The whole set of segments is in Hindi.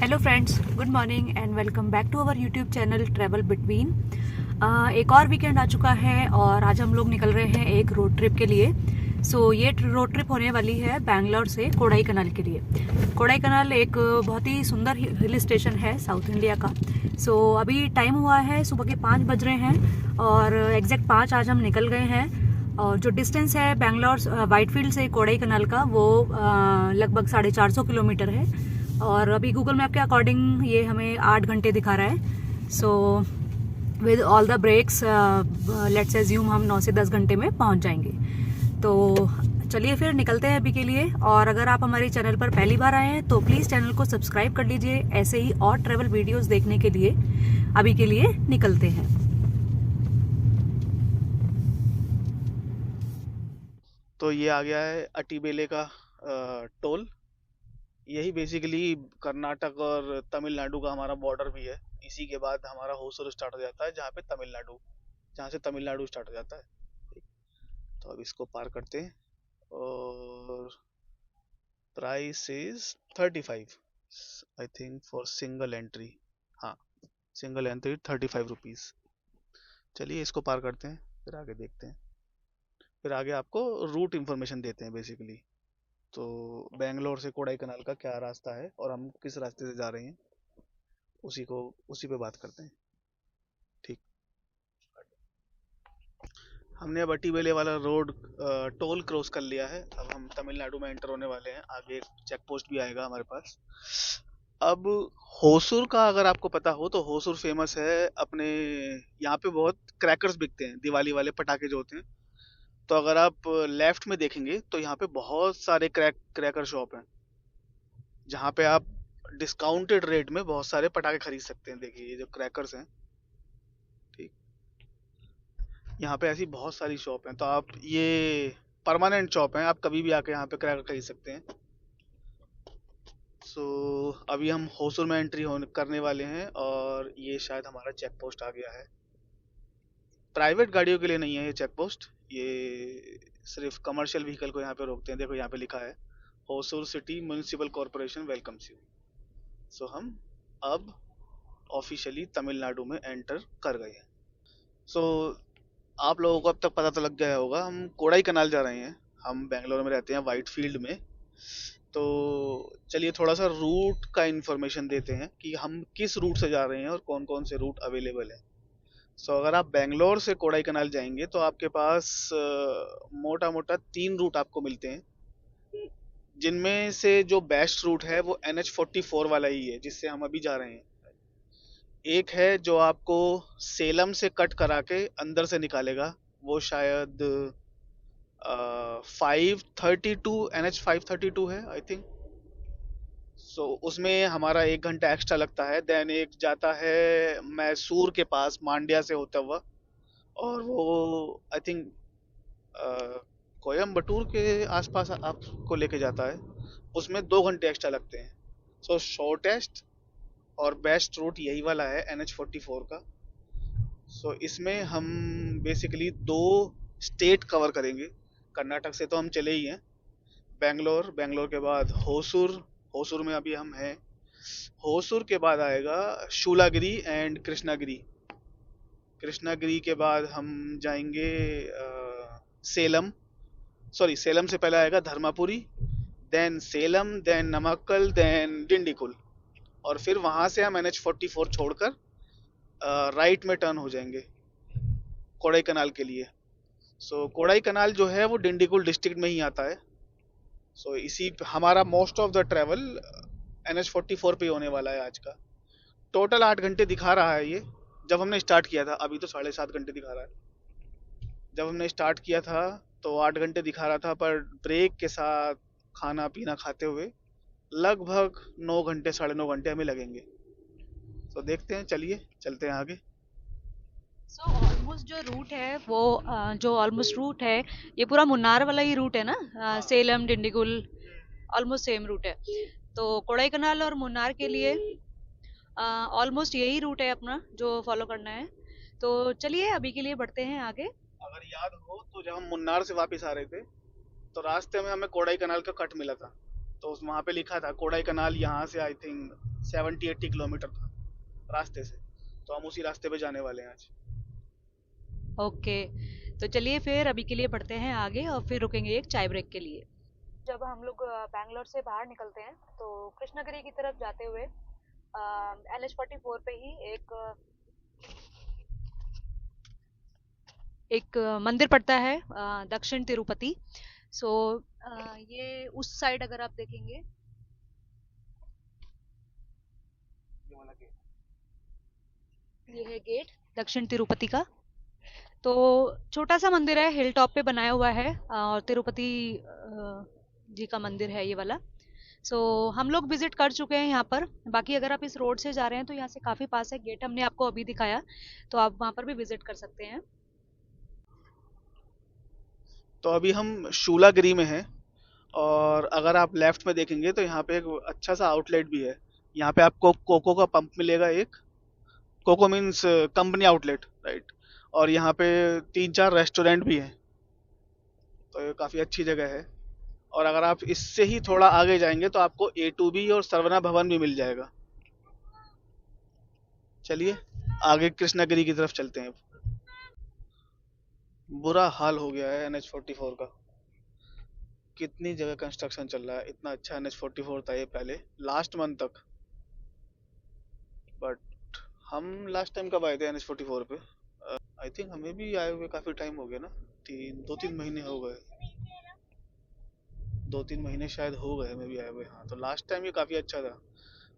Hello friends, good morning and welcome back to our YouTube channel travel between. एक और वीकेंड आ चुका है और आज हम लोग निकल रहे हैं एक रोड ट्रिप के लिए। ये रोड ट्रिप होने वाली है बैंगलोर से कोडाईकनाल के लिए। कोडाईकनाल एक बहुत ही सुंदर हिल स्टेशन है साउथ इंडिया का। अभी टाइम हुआ है सुबह के 5 बज रहे हैं और एग्जैक्ट 5 आज हम निकल गए हैं। और जो डिस्टेंस है बैंगलोर वाइटफील्ड से कोडाईकनाल का वो लगभग 450 किलोमीटर है। और अभी गूगल मैप के अकॉर्डिंग ये हमें 8 घंटे दिखा रहा है। With all the breaks let's assume हम 9 से 10 घंटे में पहुंच जाएंगे। तो चलिए फिर निकलते हैं अभी के लिए। और अगर आप हमारे चैनल पर पहली बार आए हैं तो प्लीज़ चैनल को सब्सक्राइब कर लीजिए। ऐसे ही और ट्रैवल वीडियोस देखने के लिए अभी के लिए निकलते हैं। तो ये आ गया है अटीबेले का टोल। यही बेसिकली कर्नाटक और तमिलनाडु का हमारा बॉर्डर भी है। इसी के बाद हमारा होसुर स्टार्ट हो जाता है जहाँ से तमिलनाडु स्टार्ट हो जाता है। ठीक। तो अब इसको पार करते हैं और price is 35 I think for single entry. हाँ, सिंगल एंट्री 35 रुपीज़। चलिए इसको पार करते हैं, फिर आगे देखते हैं। फिर आगे आपको रूट इंफॉर्मेशन देते हैं बेसिकली। तो बेंगलोर से कोडाईकनाल का क्या रास्ता है और हम किस रास्ते से जा रहे हैं उसी पे बात करते हैं। ठीक। हमने अब अटीबेले वाला रोड टोल क्रॉस कर लिया है। अब हम तमिलनाडु में एंटर होने वाले हैं। आगे एक चेक पोस्ट भी आएगा हमारे पास। अब होसुर का अगर आपको पता हो तो होसुर फेमस है अपने, यहाँ पे बहुत क्रैकर्स बिकते हैं, दिवाली वाले पटाखे जो होते हैं। तो अगर आप लेफ्ट में देखेंगे तो यहाँ पे बहुत सारे क्रैकर शॉप हैं जहाँ पे आप डिस्काउंटेड रेट में बहुत सारे पटाखे खरीद सकते हैं। देखिए ये जो क्रैकर्स हैं, ठीक, यहाँ पे ऐसी बहुत सारी शॉप हैं। तो आप ये परमानेंट शॉप हैं, आप कभी भी आके यहाँ पे क्रैकर खरीद सकते हैं। अभी हम होसुर में एंट्री करने वाले हैं और ये शायद हमारा चेक पोस्ट आ गया है। प्राइवेट गाड़ियों के लिए नहीं है ये चेक पोस्ट, ये सिर्फ कमर्शियल व्हीकल को यहाँ पे रोकते हैं। देखो यहाँ पे लिखा है Hosur city municipal corporation welcomes you. हम अब ऑफिशियली तमिलनाडु में एंटर कर गए हैं। सो आप लोगों को अब तक पता तो लग गया होगा हम कोडाईकनाल जा रहे हैं। हम बेंगलोर में रहते हैं वाइट फील्ड में। तो चलिए थोड़ा सा रूट का इंफॉर्मेशन देते हैं कि हम किस रूट से जा रहे हैं और कौन कौन से रूट अवेलेबल हैं। अगर आप बेंगलोर से कोडाईकनाल जाएंगे तो आपके पास मोटा मोटा 3 रूट आपको मिलते हैं, जिनमें से जो बेस्ट रूट है वो NH44 वाला ही है जिससे हम अभी जा रहे हैं। एक है जो आपको सेलम से कट करा के अंदर से निकालेगा, वो शायद 532 NH532 है आई थिंक। उसमें हमारा 1 घंटा एक्स्ट्रा लगता है। देन एक जाता है मैसूर के पास मांड्या से होता हुआ, और वो आई थिंक कोयम्बटूर के आसपास आपको लेके जाता है। उसमें 2 घंटे एक्स्ट्रा लगते हैं। शॉर्टेस्ट और बेस्ट रूट यही वाला है NH44 का। इसमें हम बेसिकली 2 स्टेट कवर करेंगे। कर्नाटक से तो हम चले ही हैं, बेंगलोर के बाद होसुर, होसुर में अभी हम हैं। होसुर के बाद आएगा शूलागिरी एंड कृष्णागिरी के बाद हम जाएंगे सेलम। सेलम से पहले आएगा Dharmapuri, then Salem, then Namakkal, then Dindigul. और फिर वहां से हम NH44 छोड़कर राइट में टर्न हो जाएंगे कोडाईकनाल के लिए। कोडाईकनाल जो है वो डिंडीकुल डिस्ट्रिक्ट में ही आता है। इसी हमारा most of the travel NH44 पे होने वाला है आज का। टोटल 8 घंटे दिखा रहा है ये जब हमने स्टार्ट किया था। अभी तो 7.5 घंटे दिखा रहा है। जब हमने स्टार्ट किया था तो 8 घंटे दिखा रहा था, पर ब्रेक के साथ खाना पीना खाते हुए लगभग 9 घंटे 9.5 घंटे हमें लगेंगे। देखते हैं, चलिए चलते हैं आगे। ऑलमोस्ट जो रूट है वो जो ऑलमोस्ट रूट है ये पूरा मुन्नार वाला ही रूट है ना। Salem Dindigul almost same route है। तो कोडाईकनाल और मुन्नार के लिए ऑलमोस्ट यही रूट है अपना जो फॉलो करना है। तो चलिए अभी के लिए बढ़ते हैं आगे। अगर याद हो तो जब हम मुन्नार से वापस आ रहे थे तो रास्ते में हमें कोडाईकनाल का कट मिला था। तो वहाँ पे लिखा था कोडाईकनाल यहाँ से आई थिंक 70-80 किलोमीटर था रास्ते से, तो हम उसी रास्ते पे जाने वाले हैं आज। ओके, तो चलिए फिर अभी के लिए बढ़ते हैं आगे और फिर रुकेंगे एक चाय ब्रेक के लिए। जब हम लोग बैंगलोर से बाहर निकलते हैं तो कृष्णगिरी की तरफ जाते हुए NH44 पे ही एक मंदिर पड़ता है, दक्षिण तिरुपति। सो ये उस साइड अगर आप देखेंगे, ये है गेट दक्षिण तिरुपति का। तो छोटा सा मंदिर है, हिल टॉप पे बनाया हुआ है और तिरुपति जी का मंदिर है ये वाला। सो हम लोग विजिट कर चुके हैं यहाँ पर। बाकी अगर आप इस रोड से जा रहे हैं तो यहाँ से काफी पास है, गेट हमने आपको अभी दिखाया, तो आप वहाँ पर भी विजिट कर सकते हैं। तो अभी हम शूलागिरी में हैं, और अगर आप लेफ्ट में देखेंगे तो यहाँ पे एक अच्छा सा आउटलेट भी है। यहाँ पे आपको कोको का पंप मिलेगा एक, COCO means company outlet, right. और यहाँ पे 3-4 रेस्टोरेंट भी हैं, तो ये काफ़ी अच्छी जगह है। और अगर आप इससे ही थोड़ा आगे जाएंगे तो आपको A2B और सरवना भवन भी मिल जाएगा। चलिए आगे कृष्णागिरी की तरफ चलते हैं। बुरा हाल हो गया है NH44 का, कितनी जगह कंस्ट्रक्शन चल रहा है। इतना अच्छा NH44 था ये पहले, लास्ट मंथ तक। बट हम लास्ट टाइम कब आए थे NH44 पे? आई थिंक हमें भी आए हुए काफ़ी टाइम हो गया ना, 2-3 महीने हो गए, 2-3 महीने शायद हो गए हमें भी आए हुए। हाँ, तो लास्ट टाइम ये काफ़ी अच्छा था।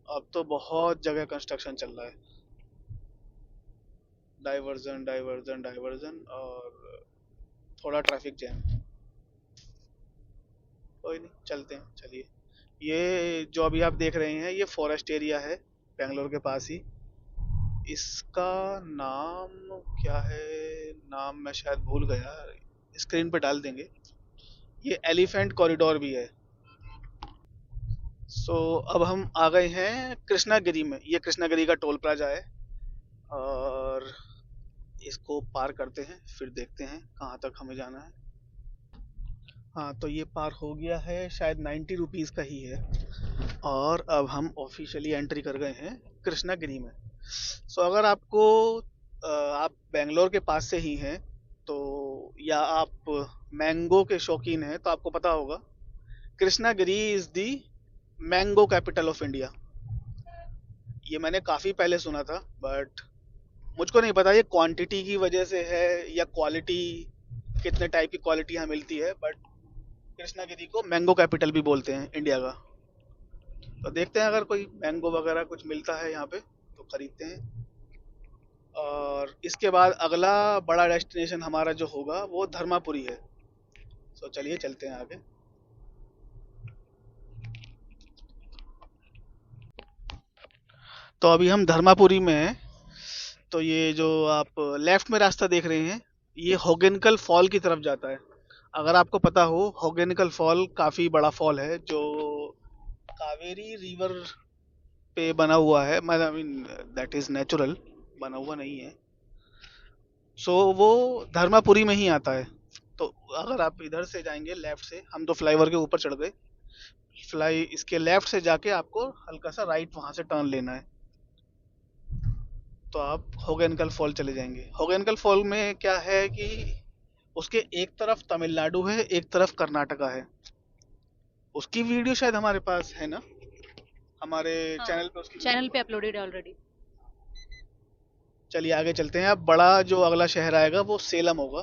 अब तो बहुत जगह कंस्ट्रक्शन चल रहा है, डाइवर्जन डाइवर्जन डाइवर्जन और थोड़ा ट्रैफिक जैम। कोई नहीं, चलते हैं। चलिए, ये जो अभी आप देख रहे हैं ये फॉरेस्ट एरिया है बेंगलोर के पास ही। इसका नाम क्या है, नाम मैं शायद भूल गया, स्क्रीन पे डाल देंगे। ये एलिफेंट कॉरिडोर भी है। सो अब हम आ गए हैं कृष्णागिरी में। ये कृष्णागिरी का टोल प्लाजा है, और इसको पार करते हैं फिर देखते हैं कहाँ तक हमें जाना है। हाँ, तो ये पार हो गया है, शायद 90 रुपीज़ का ही है। और अब हम ऑफिशियली एंट्री कर गए हैं कृष्णागिरी में। सो अगर आपको आप बेंगलोर के पास से ही हैं तो, या आप मैंगो के शौकीन हैं तो आपको पता होगा Krishnagiri is the mango capital of India. ये मैंने काफ़ी पहले सुना था, बट मुझको नहीं पता ये क्वांटिटी की वजह से है या क्वालिटी, कितने टाइप की क्वालिटी यहाँ मिलती है। बट कृष्णागिरी को मैंगो कैपिटल भी बोलते हैं इंडिया का। तो देखते हैं अगर कोई मैंगो वगैरह कुछ मिलता है यहाँ पे तो खरीदते हैं। और इसके बाद अगला बड़ा डेस्टिनेशन हमारा जो होगा वो धर्मापुरी है। तो चलिए चलते हैं आगे। तो अभी हम धर्मापुरी में हैं। तो ये जो आप लेफ्ट में रास्ता देख रहे हैं ये होगेनकल फॉल की तरफ जाता है। अगर आपको पता हो, होगेनकल फॉल काफ़ी बड़ा फॉल है जो कावेरी रिवर पे बना हुआ है। I mean that is natural, बना हुआ नहीं है। सो वो धर्मापुरी में ही आता है। तो अगर आप इधर से जाएंगे लेफ्ट से, हम तो फ्लाईओवर के ऊपर चढ़ गए, इसके लेफ्ट से जाके आपको हल्का सा राइट वहाँ से टर्न लेना है, तो आप होगेनकल फॉल चले जाएंगे। होगेनकल फॉल में क्या है कि उसके एक तरफ तमिलनाडु है, एक तरफ कर्नाटका है। उसकी वीडियो शायद हमारे पास है ना, हमारे चैनल पे, उसकी चैनल पे अपलोडेड है ऑलरेडी। चलिए आगे चलते हैं। अब बड़ा जो अगला शहर आएगा वो सेलम होगा,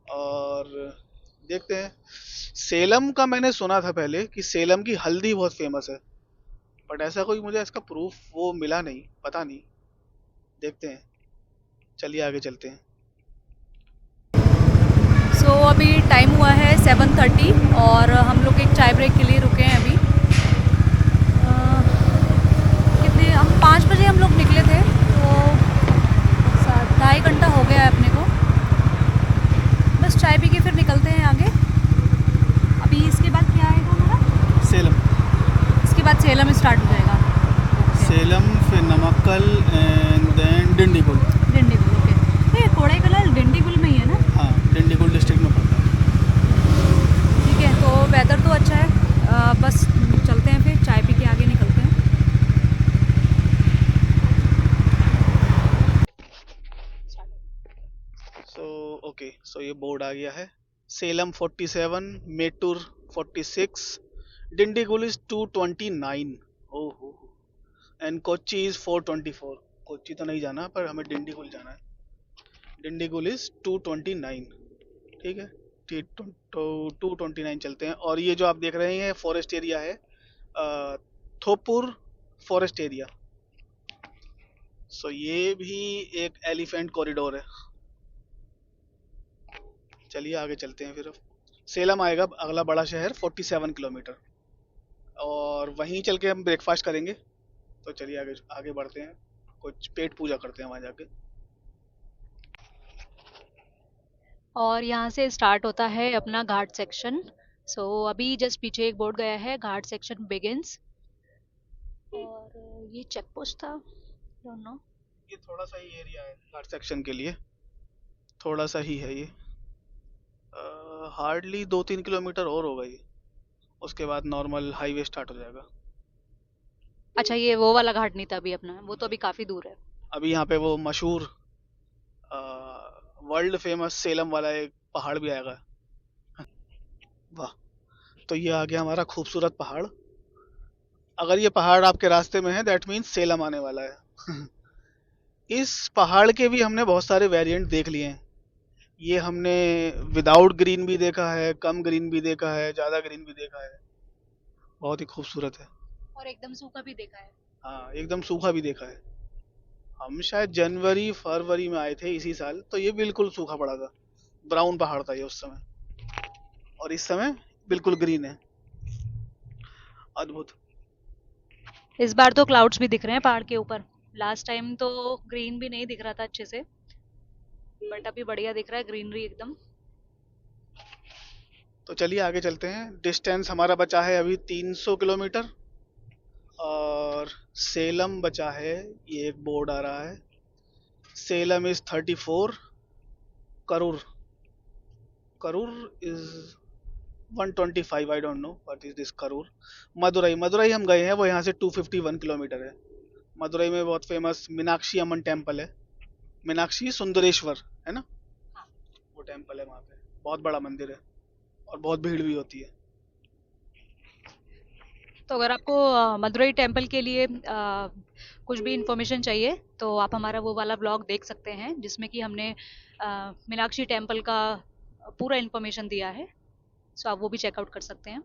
और देखते हैं। सेलम का मैंने सुना था पहले कि सेलम की हल्दी बहुत फेमस है, बट ऐसा कोई मुझे इसका प्रूफ वो मिला नहीं, पता नहीं, देखते हैं। चलिए आगे चलते हैं। सो अभी टाइम हुआ है 7:30 और हम लोग एक चाय ब्रेक के लिए रुके हैं अभी। कितने, हम 5 बजे हम लोग निकले थे, तो 2.5 घंटा हो गया है अपने को। बस चाय पी के फिर निकलते हैं आगे। अभी इसके बाद क्या आएगा हमारा? सेलम। इसके बाद सेलम स्टार्ट हो जाएगा। सेलम, फिर Namakkal and then Dindigul. Dindigul, okay. ये कोडाईकनाल डिंडीगुल में ही है ना? हाँ, डिंडीगुल डिस्ट्रिक्ट में पड़ता है। ठीक है, तो वेदर तो अच्छा है। बस चलते हैं फिर, चाय पी के आगे निकलते हैं। सो ये बोर्ड आ गया है। सेलम 47, मेटूर 46, डिंडीगुल इज 229, ओहो, एंड कोच्चि इज 424। कोच्चि तो नहीं जाना, पर हमें डिंडीगुल जाना है। डिंडीगुल इज 229, ठीक है, 229 चलते हैं। और ये जो आप देख रहे हैं फॉरेस्ट एरिया है, थोपुर फॉरेस्ट एरिया। सो ये भी एक एलिफेंट कॉरिडोर है। चलिए आगे चलते हैं फिर। सेलम आएगा अगला बड़ा शहर, 47 किलोमीटर, और वहीं चल के हम ब्रेकफास्ट करेंगे। तो चलिए आगे आगे बढ़ते हैं, कुछ पेट पूजा करते हैं वहाँ जाके। और यहाँ से स्टार्ट होता है अपना घाट सेक्शन। सो अभी जस्ट पीछे एक बोर्ड गया है, घाट सेक्शन बिगिंस। और ये चेक पोस्ट था, डोंट नो। ये थोड़ा सा ही एरिया है घाट सेक्शन के लिए, थोड़ा सा ही है ये, हार्डली 2-3 किलोमीटर और होगा ये। उसके बाद नॉर्मल हाईवे स्टार्ट हो जाएगा। अच्छा, ये वो वाला घाट नहीं था अभी अपना, वो तो अभी काफी दूर है। अभी यहाँ पे वो मशहूर वर्ल्ड फेमस सेलम वाला एक पहाड़ भी आएगा। वाह, तो ये आ गया हमारा खूबसूरत पहाड़। अगर ये पहाड़ आपके रास्ते में है, दैट मीन्स सेलम आने वाला है। इस पहाड़ के भी हमने बहुत सारे वेरिएंट देख लिए हैं। ये हमने विदाउट ग्रीन भी देखा है, कम ग्रीन भी देखा है, ज़्यादा ग्रीन भी देखा है। बहुत ही खूबसूरत है। और एकदम सूखा भी देखा है। हाँ, एकदम सूखा भी देखा है। हम शायद जनवरी फरवरी में आए थे इसी साल, तो ये बिल्कुल सूखा पड़ा था, ब्राउन पहाड़ था ये उस समय, और इस समय बिल्कुल ग्रीन है। अद्भुत। इस बार तो क्लाउड्स भी दिख रहे हैं पहाड़ के ऊपर। लास्ट टाइम तो ग्रीन भी नहीं दिख रहा था अच्छे से, बट अभी बढ़िया दिख रहा है, ग्रीनरी एकदम। तो चलिए आगे चलते हैं। डिस्टेंस हमारा बचा है अभी 300 किलोमीटर, और सेलम बचा है, ये एक बोर्ड आ रहा है, Salem is 34, Karur Karur is 125, I don't know what is this Karur. Madurai हम गए हैं, वो यहाँ से 251 किलोमीटर है। मदुरई में बहुत फेमस मीनाक्षी अம்மन टेम्पल है, मीनाक्षी सुंदरेश्वर है ना, वो टेम्पल है वहाँ पे, बहुत बड़ा मंदिर है, और बहुत भीड़ भी होती है। तो अगर आपको मदुरई टेम्पल के लिए कुछ भी इंफॉर्मेशन चाहिए तो आप हमारा वो वाला ब्लॉग देख सकते हैं, जिसमें कि हमने मीनाक्षी टेम्पल का पूरा इंफॉर्मेशन दिया है। सो आप वो भी चेकआउट कर सकते हैं।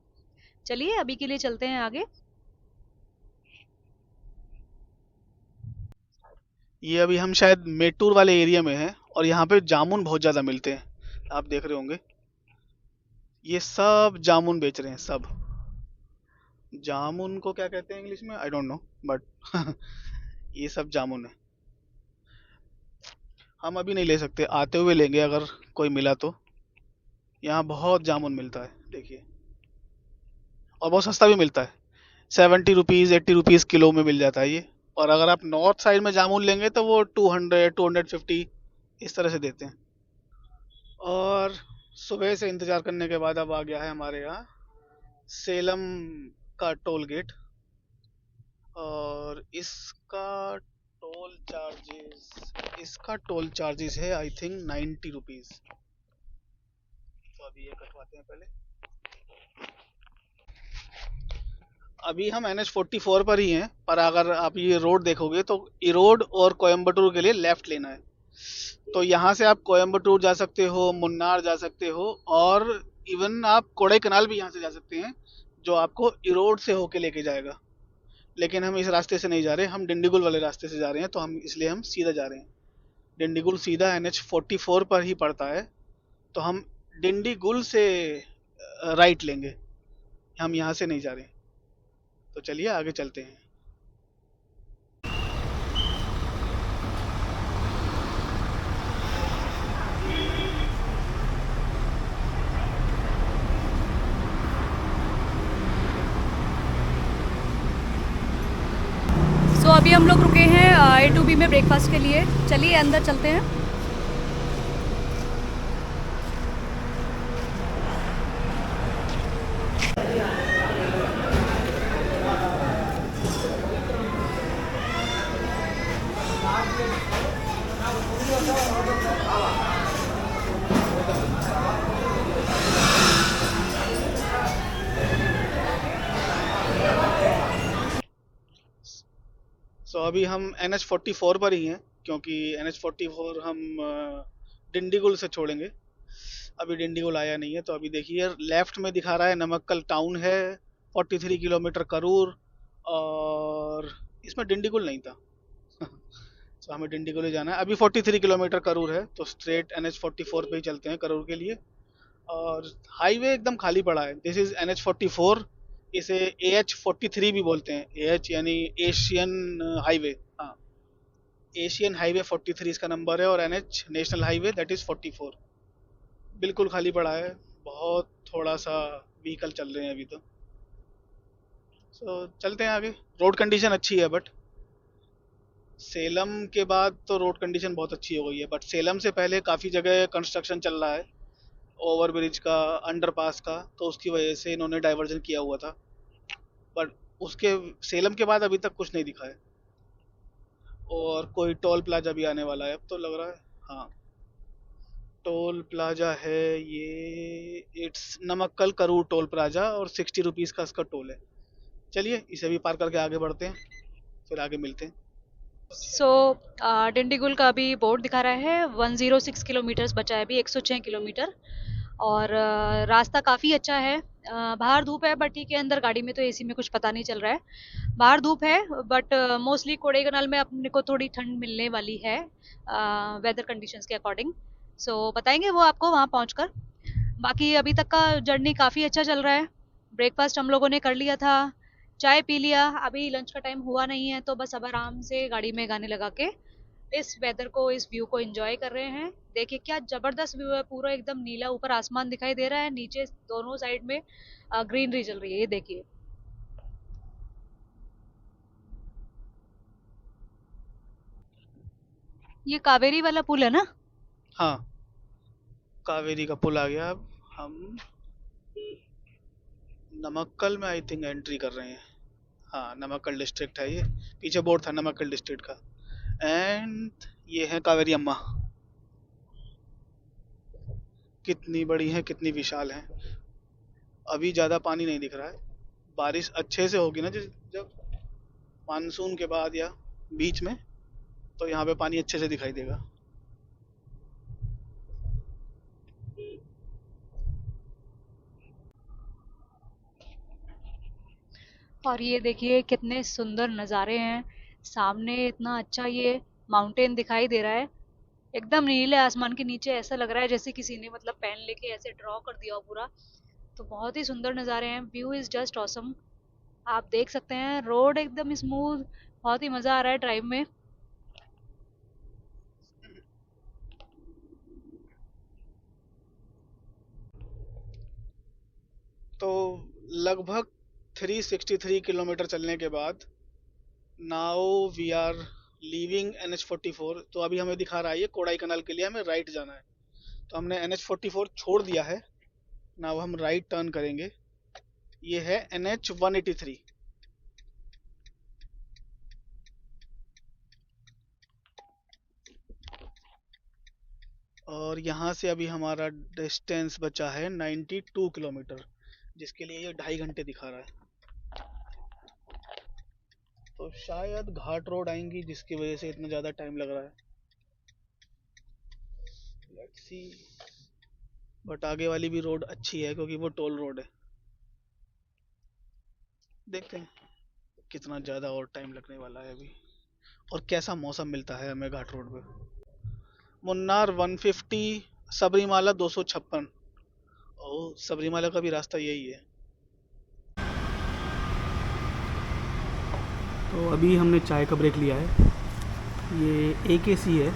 चलिए अभी के लिए चलते हैं आगे। ये अभी हम शायद मेटूर वाले एरिया में हैं, और यहाँ पे जामुन बहुत ज़्यादा मिलते हैं, आप देख रहे होंगे। ये सब जामुन बेच रहे हैं, सब। जामुन को क्या कहते हैं इंग्लिश में, आई डोंट नो, बट ये सब जामुन है। हम अभी नहीं ले सकते, आते हुए लेंगे अगर कोई मिला तो। यहाँ बहुत जामुन मिलता है, देखिए, और बहुत सस्ता भी मिलता है। 70 रुपीज़ 80 रुपीज़ किलो में मिल जाता है ये। और अगर आप नॉर्थ साइड में जामुन लेंगे तो वो 200 250 इस तरह से देते हैं। और सुबह से इंतज़ार करने के बाद अब आ गया है हमारे यहाँ सेलम का टोल गेट, और इसका टोल चार्जेस है आई थिंक 90 रुपीज़। तो अभी ये कटवाते हैं पहले। अभी हम NH44 पर ही हैं, पर अगर आप ये रोड देखोगे तो इरोड और कोयम्बटूर के लिए लेफ्ट लेना है। तो यहाँ से आप कोयम्बटूर जा सकते हो, मुन्नार जा सकते हो, और इवन आप कोडाईकनाल भी यहाँ से जा सकते हैं, जो आपको इरोड से होके लेके जाएगा। लेकिन हम इस रास्ते से नहीं जा रहे, हम डिंडीगुल वाले रास्ते से जा रहे हैं, तो इसलिए हम सीधा जा रहे हैं। डिंडीगुल सीधा NH44 पर ही पड़ता है, तो हम डिंडीगुल से राइट लेंगे, हम यहाँ से नहीं जा रहे हैं। तो चलिए आगे चलते हैं। सो अभी हम लोग रुके हैं A2B में ब्रेकफास्ट के लिए। चलिए अंदर चलते हैं। सो अभी हम NH44 पर ही हैं, क्योंकि NH44 हम डिंडीगुल से छोड़ेंगे। अभी डिंडीगुल आया नहीं है, तो अभी देखिए लेफ्ट में दिखा रहा है नमक्कल टाउन है, 43 किलोमीटर करूर, और इसमें डिंडीगुल नहीं था। तो हमें डिंडीगुल ही जाना है। अभी 43 किलोमीटर करूर है, तो स्ट्रेट NH44 पे ही चलते हैं करूर के लिए। और हाईवे एकदम खाली पड़ा है। दिस इज NH44, इसे AH43 भी बोलते हैं। AH यानी एशियन हाईवे, हाँ, एशियन हाईवे 43 इसका नंबर है, और NH national highway that is 44। बिल्कुल खाली पड़ा है, बहुत थोड़ा सा व्हीकल चल रहे हैं अभी तो। चलते हैं आगे। रोड कंडीशन अच्छी है, बट सेलम के बाद तो रोड कंडीशन बहुत अच्छी हो गई है, बट सेलम से पहले काफ़ी जगह कंस्ट्रक्शन चल रहा है, ओवर ब्रिज का, अंडरपास का, तो उसकी वजह से इन्होंने डाइवर्जन किया हुआ था। बट उसके सेलम के बाद अभी तक कुछ नहीं दिखा है। और कोई टोल प्लाजा भी आने वाला है अब तो लग रहा है। हाँ, टोल प्लाजा है ये, it's Namakkal Karur toll plaza, और 60 रुपीज़ का इसका टोल है। चलिए इसे भी पार करके आगे बढ़ते हैं, फिर आगे मिलते हैं। सो डिंडीगुल का अभी बोर्ड दिखा रहा है 106 किलोमीटर्स बचा है, अभी 106 किलोमीटर। और रास्ता काफ़ी अच्छा है। बाहर धूप है बट ठीक है, अंदर गाड़ी में तो एसी में कुछ पता नहीं चल रहा है। बाहर धूप है बट मोस्टली कोडेकनाल में अपने को थोड़ी ठंड मिलने वाली है वेदर कंडीशंस के अकॉर्डिंग। सो बताएंगे वो आपको वहाँ पहुँचकर। बाकी अभी तक का जर्नी काफ़ी अच्छा चल रहा है। ब्रेकफास्ट हम लोगों ने कर लिया था, चाय पी लिया, अभी लंच का टाइम हुआ नहीं है, तो बस अब आराम से गाड़ी में गाने लगा के इस वेदर को, इस व्यू को एंजॉय कर रहे हैं। देखिए क्या जबरदस्त व्यू है, पूरा एकदम नीला ऊपर आसमान दिखाई दे रहा है, नीचे दोनों साइड में ग्रीनरी चल रही है, ये देखिए। ये कावेरी वाला पुल है ना? हाँ, कावेरी का पुल आ गया। अब हम नमक्कल में आई थिंक एंट्री कर रहे हैं। हाँ, नमक्कल डिस्ट्रिक्ट है ये, पीछे बोर्ड था नमक्कल डिस्ट्रिक्ट का। एंड ये है कावेरी अम्मा। कितनी बड़ी है, कितनी विशाल है। अभी ज़्यादा पानी नहीं दिख रहा है, बारिश अच्छे से होगी ना जब मानसून के बाद या बीच में, तो यहाँ पे पानी अच्छे से दिखाई देगा। और ये देखिए कितने सुंदर नज़ारे हैं, सामने इतना अच्छा ये माउंटेन दिखाई दे रहा है, एकदम नीले आसमान के नीचे। ऐसा लग रहा है जैसे किसी ने मतलब पेन लेके ऐसे ड्रॉ कर दिया हो पूरा। तो बहुत ही सुंदर नज़ारे हैं, व्यू इज़ जस्ट ऑसम। आप देख सकते हैं रोड एकदम स्मूथ, बहुत ही मज़ा आ रहा है ड्राइव में। तो लगभग 363 किलोमीटर चलने के बाद now we are leaving NH44। तो अभी हमें दिखा रहा है ये कोडाई कनाल के लिए हमें राइट जाना है, तो हमने NH44 छोड़ दिया है। नाउ हम राइट टर्न करेंगे। ये है NH183। और यहाँ से अभी हमारा डिस्टेंस बचा है 92 किलोमीटर, जिसके लिए ये 2.5 घंटे दिखा रहा है। तो शायद घाट रोड आएंगी, जिसकी वजह से इतना ज़्यादा टाइम लग रहा है। Let's see. बट आगे वाली भी रोड अच्छी है, क्योंकि वो टोल रोड है। देखते हैं कितना ज़्यादा और टाइम लगने वाला है अभी, और कैसा मौसम मिलता है हमें घाट रोड पे। मुन्नार 150, सबरीमाला 256। ओ, सबरीमाला का भी रास्ता यही है। तो अभी हमने चाय का ब्रेक लिया है। ये AKC है।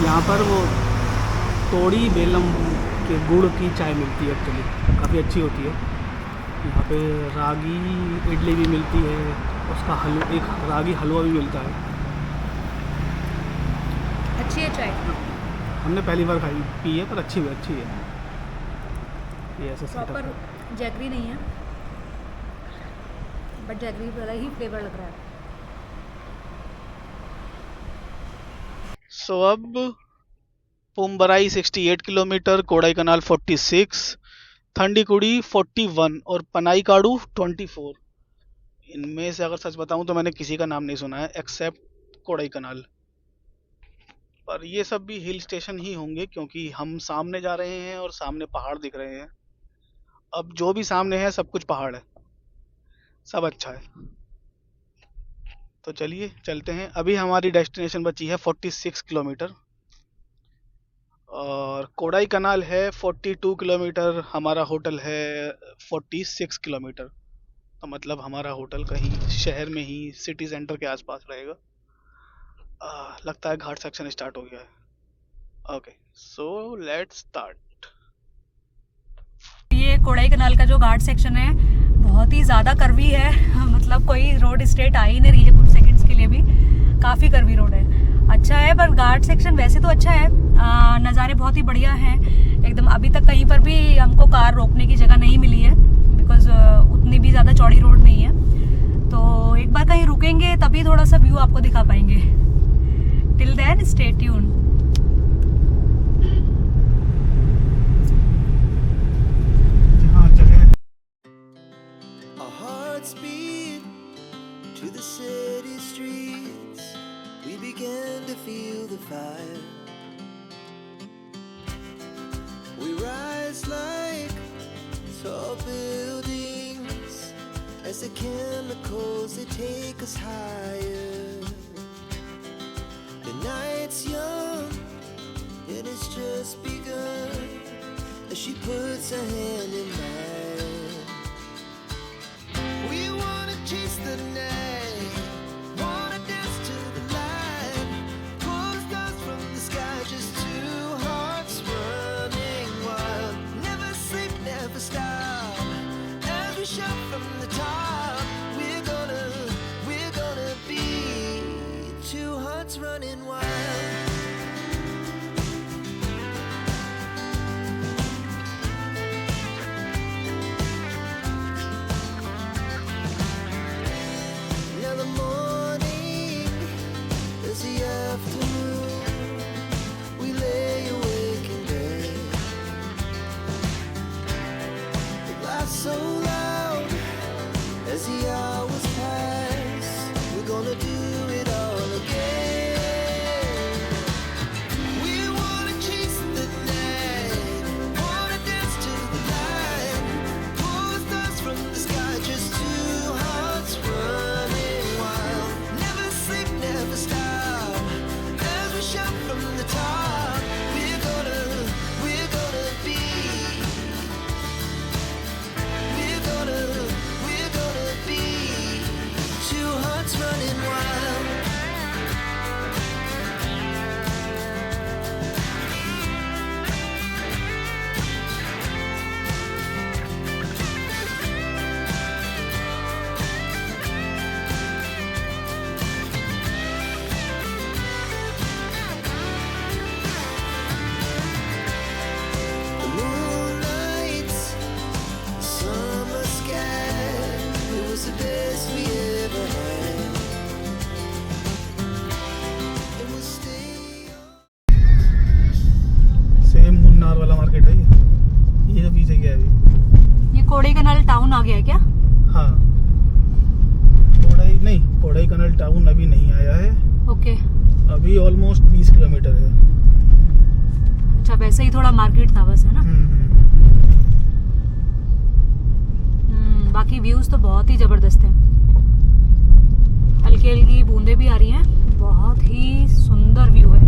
यहाँ पर वो तोड़ी बेलम के गुड़ की चाय मिलती है, एक्चुअली काफ़ी अच्छी होती है। यहाँ पे रागी इडली भी मिलती है, उसका एक रागी हलवा भी मिलता है। अच्छी है चाय। हमने पहली बार खाई पी है, पर अच्छी है। ये ऐसा सेटअप प्रॉपर है। जैगरी नहीं है, बट जैगरी वाला ही फ्लेवर लग रहा है। सो अब पुम्बराई 68 किलोमीटर, कोडाई कनाल 46, थंडीकुड़ी 41 और पनाईकाडू 24। इनमें से अगर सच बताऊं तो मैंने किसी का नाम नहीं सुना है एक्सेप्ट कोडाईकनाल। पर ये सब भी हिल स्टेशन ही होंगे क्योंकि हम सामने जा रहे हैं और सामने पहाड़ दिख रहे हैं। अब जो भी सामने है सब कुछ पहाड़ है, सब अच्छा है। तो चलिए चलते हैं। अभी हमारी डेस्टिनेशन बची है 46 किलोमीटर और कोडाईकनाल है 42 किलोमीटर, हमारा होटल है 46 किलोमीटर। तो मतलब हमारा होटल कहीं शहर में ही सिटी सेंटर के आसपास रहेगा। लगता है घाट सेक्शन स्टार्ट हो गया है। Okay so let's start. ये कोडाईकनाल का जो घाट सेक्शन है बहुत ही ज़्यादा कर्वी है मतलब कोई रोड स्ट्रेट आ ही नहीं रही है कुछ सेकंड्स के लिए भी, काफ़ी कर्वी रोड है। अच्छा है पर घाट सेक्शन वैसे तो अच्छा है, नज़ारे बहुत ही बढ़िया हैं एकदम। अभी तक कहीं पर भी हमको कार रोकने की जगह नहीं मिली है बिकॉज उतनी भी ज़्यादा चौड़ी रोड नहीं है। तो एक बार कहीं रुकेंगे तभी थोड़ा सा व्यू आपको दिखा पाएंगे। Till then stay tune. Our hearts beat to the city streets. We began to feel the fire. We rise like tall buildings as the chemicals they take us higher. The night's young and it's just begun as she puts her hand in mine. We wanna chase the night, wanna dance to the light, pull the stars from the sky, just two hearts running wild. Never sleep, never stop, as we shout from the top. We're gonna be two hearts running wild. Now the morning is the afternoon. We lay awake in bed. The laughs so loud as the hours pass. We're gonna do it all again. We wanna chase the night, wanna dance to the light, pull the stars from the sky, just two hearts running wild. Never sleep, never stop, as we shout from the top. We're gonna be, we're gonna be two hearts running wild. The moonlights, summer sky, it was the best we ever had. And we'll stay same Munnar वाला मार्केट है ये जो पीछे गया अभी। ये कोडाईकनाल टाउन आ गया है क्या? हाँ कोडाईकनाल टाउन अभी नहीं आया है, ओके अभी ऑलमोस्ट 20 किलोमीटर है। अच्छा वैसे ही थोड़ा मार्केट था बस, है ना? बाकी व्यूज तो बहुत ही जबरदस्त है, हल्की हल्की बूंदे भी आ रही हैं, बहुत ही सुंदर व्यू है।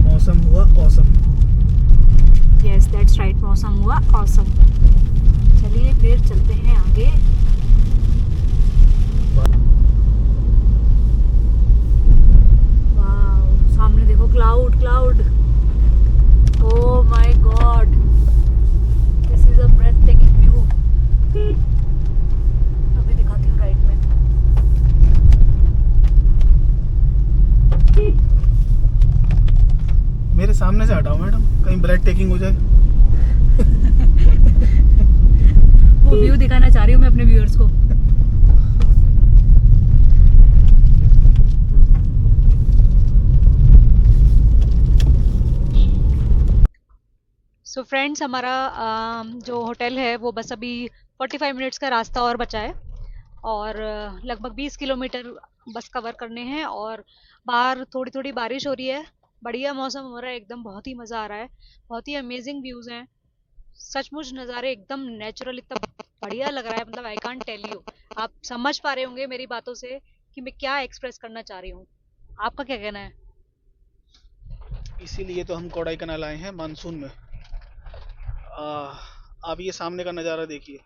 मौसम हुआ ऑसम। यस दैट्स राइट, मौसम हुआ ऑसम। चलिए फिर चलते हैं आगे। वाव सामने देखो cloud cloud, oh my god this is a breathtaking view. अभी दिखाती हूँ राइट में। मेरे सामने से हटाओ मैडम, कहीं ब्रेथ टेकिंग हो जाए। वो व्यू दिखाना चाह रही हूँ मैं अपने व्यूअर्स को। सो फ्रेंड्स हमारा जो होटल है वो बस अभी 45 मिनट्स का रास्ता और बचा है और लगभग 20 किलोमीटर बस कवर करने हैं। और बाहर थोड़ी थोड़ी बारिश हो रही है, बढ़िया मौसम हो रहा है एकदम, बहुत ही मज़ा आ रहा है, बहुत ही अमेजिंग व्यूज़ हैं, सचमुच नज़ारे एकदम नेचुरल, इतना बढ़िया लग रहा है, मतलब आई कांट टेल यू। आप समझ पा रहे होंगे मेरी बातों से कि मैं क्या एक्सप्रेस करना चाह रही हूँ। आपका क्या कहना है? इसीलिए तो हम कोडाईकनाल आए हैं मानसून में। आप ये सामने का नज़ारा देखिए,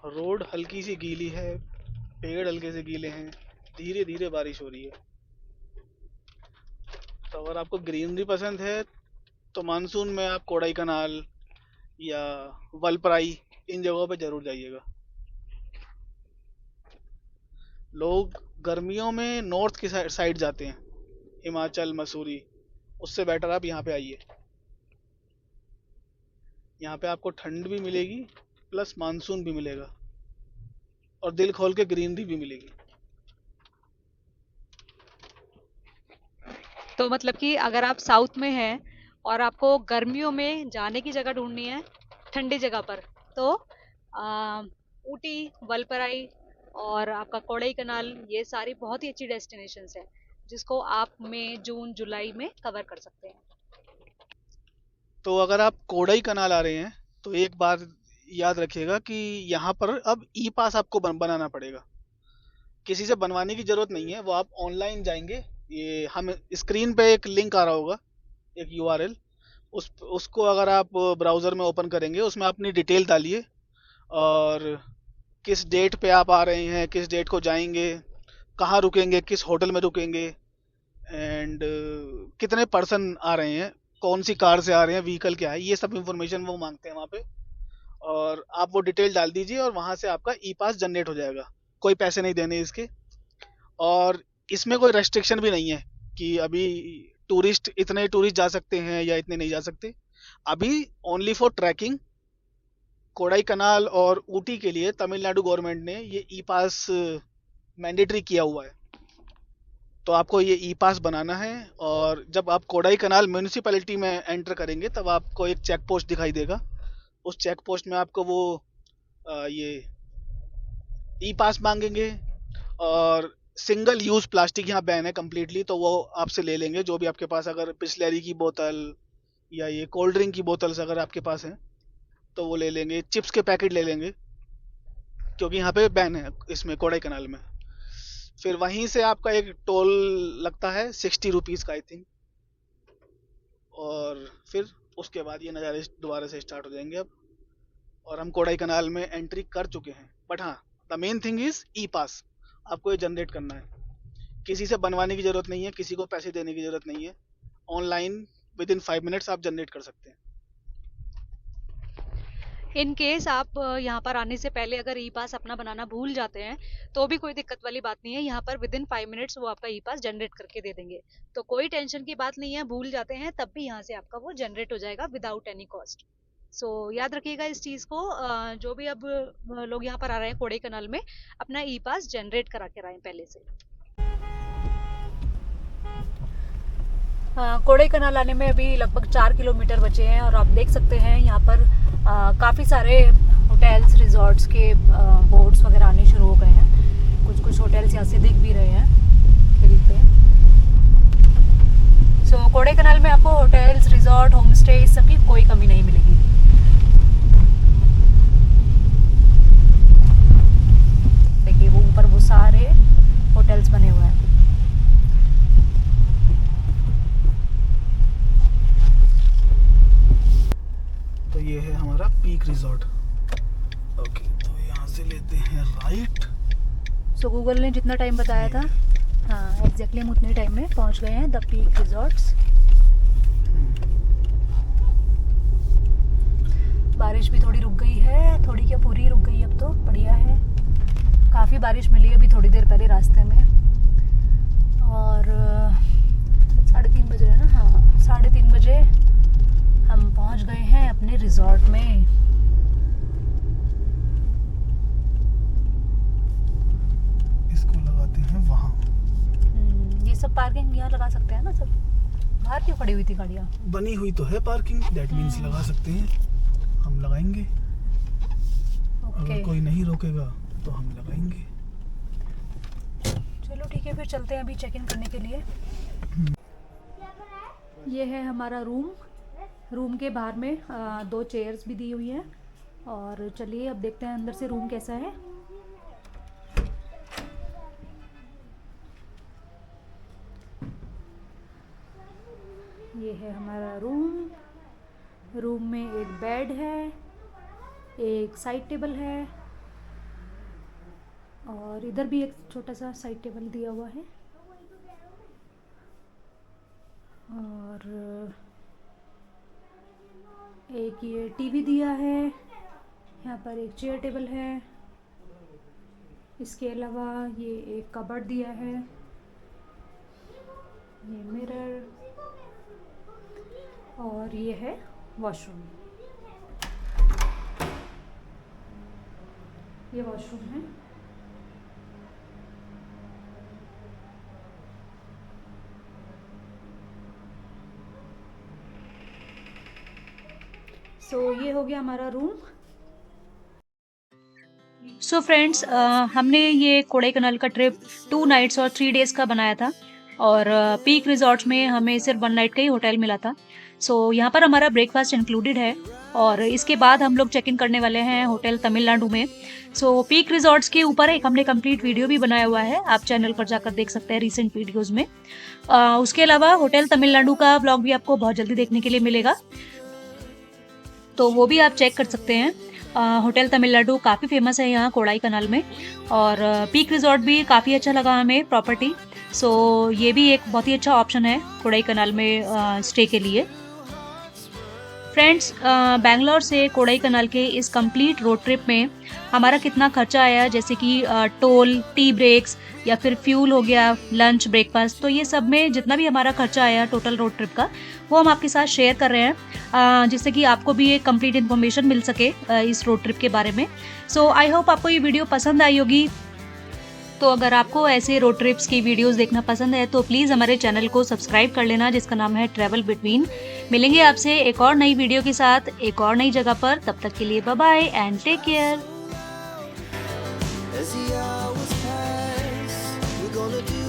रोड हल्की सी गीली है, पेड़ हल्के से गीले हैं, धीरे धीरे बारिश हो रही है। तो अगर आपको ग्रीनरी पसंद है तो मानसून में आप कोडाईकनाल या वलपराई इन जगहों पे ज़रूर जाइएगा। लोग गर्मियों में नॉर्थ की साइड जाते हैं, हिमाचल मसूरी, उससे बेटर आप यहाँ पे आइए। यहाँ पे आपको ठंड भी मिलेगी प्लस मानसून भी मिलेगा और दिल खोल के ग्रीनरी भी मिलेगी। तो मतलब कि अगर आप साउथ में हैं और आपको गर्मियों में जाने की जगह ढूंढनी है ठंडी जगह पर, तो ऊटी, वलपराई और आपका कोडाईकनाल, ये सारी बहुत ही अच्छी डेस्टिनेशंस हैं जिसको आप मई, जून, जुलाई में कवर कर सकते हैं। तो अगर आप कोडाईकनाल आ रहे हैं तो एक बार याद रखिएगा कि यहाँ पर अब ई पास आपको बनाना पड़ेगा। किसी से बनवाने की ज़रूरत नहीं है, वो आप ऑनलाइन जाएंगे, ये हम स्क्रीन पे एक लिंक आ रहा होगा, एक URL, उसको अगर आप ब्राउज़र में ओपन करेंगे, उसमें अपनी डिटेल डालिए और किस डेट पे आप आ रहे हैं, किस डेट को जाएंगे, कहाँ रुकेंगे, किस होटल में रुकेंगे, एंड कितने पर्सन आ रहे हैं, कौन सी कार से आ रहे हैं, व्हीकल क्या है, ये सब इंफॉर्मेशन वो मांगते हैं वहाँ पे। और आप वो डिटेल डाल दीजिए और वहाँ से आपका ई पास जनरेट हो जाएगा। कोई पैसे नहीं देने इसके, और इसमें कोई रेस्ट्रिक्शन भी नहीं है कि अभी इतने टूरिस्ट जा सकते हैं या इतने नहीं जा सकते। अभी ओनली फॉर ट्रैकिंग कोडाईकनाल और ऊटी के लिए तमिलनाडु गवर्नमेंट ने ये ई पास मैंडेटरी किया हुआ है। तो आपको ये ई पास बनाना है और जब आप कोडाईकनाल म्यूनिसिपैलिटी में एंटर करेंगे तब आपको एक चेक पोस्ट दिखाई देगा। उस चेक पोस्ट में आपको वो ये ई पास मांगेंगे और सिंगल यूज़ प्लास्टिक यहाँ बैन है कम्प्लीटली, तो वो आपसे ले लेंगे। जो भी आपके पास अगर बिस्लेरी की बोतल या ये कोल्ड ड्रिंक की बोतल्स अगर आपके पास हैं तो वो ले लेंगे। चिप्स के पैकेट ले लेंगे क्योंकि यहाँ पे बैन है इसमें कोडाईकनाल में। फिर वहीं से आपका एक टोल लगता है 60 रुपीज़ का आई थिंक, और फिर उसके बाद ये नज़ारे दोबारा से स्टार्ट हो जाएंगे अब। और हम कोडाईकनाल में एंट्री कर चुके हैं। बट हाँ, द मेन थिंग इज़ ई पास, आपको ये जनरेट करना है। किसी से बनवाने की ज़रूरत नहीं है, किसी को पैसे देने की ज़रूरत नहीं है। ऑनलाइन विद इन 5 मिनट्स आप जनरेट कर सकते हैं। इन केस आप यहाँ पर आने से पहले अगर ई पास अपना बनाना भूल जाते हैं तो भी कोई दिक्कत वाली बात नहीं है। यहाँ पर विद इन 5 मिनट्स वो आपका ई पास जनरेट करके दे देंगे, तो कोई टेंशन की बात नहीं है। भूल जाते हैं तब भी यहाँ से आपका वो जनरेट हो जाएगा विदाउट एनी कॉस्ट। सो याद रखिएगा इस चीज़ को। जो भी अब लोग यहाँ पर आ रहे हैं कोडाईकनाल में, अपना ई पास जनरेट करा के आए पहले से। कोडाईकनाल आने में अभी लगभग 4 किलोमीटर बचे हैं और आप देख सकते हैं यहाँ पर काफ़ी सारे होटल्स, रिजॉर्ट्स के बोर्ड्स वगैरह आने शुरू हो गए हैं। कुछ होटल्स यहाँ से दिख भी रहे हैं हिल पे। सो कोडाईकनाल में आपको होटल्स, रिजॉर्ट, होम स्टे, इस सब की कोई कमी नहीं मिलेगी। देखिए वो ऊपर वो सारे होटल्स बने हुए हैं। तो ये है हमारा पीक रिजॉर्ट। ओके, तो यहाँ से लेते हैं राइट। सो गूगल ने जितना टाइम बताया था, हाँ एग्जैक्टली हम उतने टाइम में पहुँच गए हैं द पीक रिजॉर्ट्स। बारिश भी थोड़ी रुक गई है, थोड़ी क्या पूरी रुक गई, अब तो बढ़िया है। काफ़ी बारिश मिली अभी थोड़ी देर पहले रास्ते में। और 3:30 बज रहे हैं ना, हाँ 3:30 बजे हम पहुंच गए हैं अपने रिजॉर्ट में। इसको लगाते हैं वहाँ। ये सब पार्किंग यहाँ लगा सकते हैं ना सब। बाहर क्यों खड़ी हुई थी गाड़ियाँ? बनी हुई तो है पार्किंग, दैट मीन्स लगा सकते हैं। हम लगाएंगे। रुकेगा तो हम लगाएंगे। चलो ठीक है, फिर चलते हैं अभी चेक इन करने के लिए। ये है हमारा रूम। रूम के बाहर में 2 चेयर्स भी दी हुई हैं। और चलिए अब देखते हैं अंदर से रूम कैसा है। ये है हमारा रूम। रूम में एक बेड है, एक साइड टेबल है और इधर भी एक छोटा सा साइड टेबल दिया हुआ है। और एक ये टीवी दिया है। यहाँ पर एक चेयर टेबल है। इसके अलावा ये एक कबर्ड दिया है, ये मिरर और ये है वॉशरूम। ये वॉशरूम है। ये हो गया हमारा रूम। सो फ्रेंड्स, हमने ये कोडाईकनाल का ट्रिप 2 नाइट्स और 3 डेज़ का बनाया था और पीक रिजॉर्ट्स में हमें सिर्फ 1 नाइट का ही होटल मिला था। यहाँ पर हमारा ब्रेकफास्ट इंक्लूडेड है और इसके बाद हम लोग चेक इन करने वाले हैं होटल तमिलनाडु में। पीक रिजॉर्ट्स के ऊपर एक हमने कंप्लीट वीडियो भी बनाया हुआ है, आप चैनल पर जाकर देख सकते हैं रिसेंट वीडियोस में। उसके अलावा होटल तमिलनाडु का व्लॉग भी आपको बहुत जल्दी देखने के लिए मिलेगा, तो वो भी आप चेक कर सकते हैं। होटल तमिलनाडु काफ़ी फेमस है यहाँ कोडाईकनाल में और पीक रिजॉर्ट भी काफ़ी अच्छा लगा हमें प्रॉपर्टी। ये भी एक बहुत ही अच्छा ऑप्शन है कोडाईकनाल में स्टे के लिए। फ्रेंड्स, बैंगलोर से कोडाईकनाल के इस कंप्लीट रोड ट्रिप में हमारा कितना खर्चा आया, जैसे कि टोल, टी ब्रेक्स या फिर फ्यूल हो गया, लंच, ब्रेकफास्ट, तो ये सब में जितना भी हमारा खर्चा आया टोटल रोड ट्रिप का, वो हम आपके साथ शेयर कर रहे हैं, जिससे कि आपको भी एक कंप्लीट इन्फॉर्मेशन मिल सके इस रोड ट्रिप के बारे में। आई होप आपको ये वीडियो पसंद आई होगी। तो अगर आपको ऐसे रोड ट्रिप्स की वीडियोस देखना पसंद है तो प्लीज़ हमारे चैनल को सब्सक्राइब कर लेना, जिसका नाम है ट्रैवल बिटवीन। मिलेंगे आपसे एक और नई वीडियो के साथ एक और नई जगह पर। तब तक के लिए bye bye and take care. As the hours pass, we're gonna do